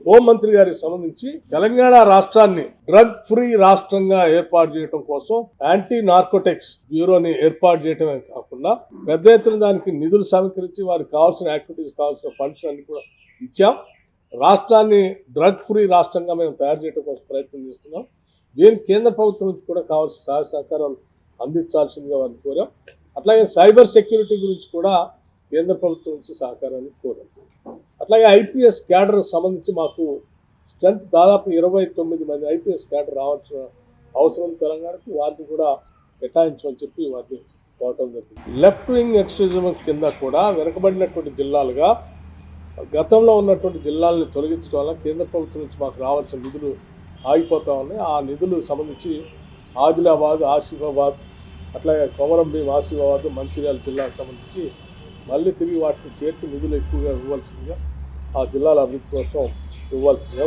హోంమంత్రి గారికి సంబంధించి తెలంగాణ రాష్ట్రాన్ని డ్రగ్ ఫ్రీ రాష్ట్రంగా ఏర్పాటు చేయడం కోసం యాంటీ నార్కోటిక్స్ బ్యూరోని ఏర్పాటు చేయడమే కాకుండా పెద్ద ఎత్తున దానికి నిధులు సమీకరించి వారికి కావాల్సిన యాక్టివిటీస్ కావాల్సిన ఫండ్స్ అన్ని కూడా ఇచ్చాం. రాష్ట్రాన్ని డ్రగ్ ఫ్రీ రాష్ట్రంగా మేము తయారు చేయడం కోసం ప్రయత్నం చేస్తున్నాం. దీనికి కేంద్ర ప్రభుత్వం నుంచి కూడా కావాల్సిన సహాయ సహకారాలు అందించాల్సిందిగా వారిని కోరాం. అట్లాగే సైబర్ సెక్యూరిటీ గురించి కూడా కేంద్ర ప్రభుత్వం నుంచి సహకారాన్ని కోరాం. అట్లాగే ఐపీఎస్ క్యాడర్ సంబంధించి మాకు స్ట్రెంత్ దాదాపు 29 మంది ఐపీఎస్ క్యాడర్ రావాల్సిన అవసరం తెలంగాణకు, వారిని కూడా కేటాయించమని చెప్పి వారిని కోరటం జరిగింది. లెఫ్ట్ వింగ్ ఎక్స్ట్రీమిజం కింద కూడా వెనుకబడినటువంటి జిల్లాలుగా గతంలో ఉన్నటువంటి జిల్లాలను తొలగించడం వల్ల కేంద్ర ప్రభుత్వం నుంచి మాకు రావాల్సిన నిధులు ఆగిపోతా ఉన్నాయి. ఆ నిధులు సంబంధించి ఆదిలాబాద్, ఆసిఫాబాద్, అట్లాగే కొమరం భీం, ఆసిఫాబాద్, మంచిర్యాల జిల్లాకు సంబంధించి మళ్ళీ తిరిగి వాటిని చేర్చి నిధులు ఎక్కువగా ఇవ్వాల్సిందిగా, ఆ జిల్లాల అభివృద్ధి కోసం ఇవ్వాల్సిందిగా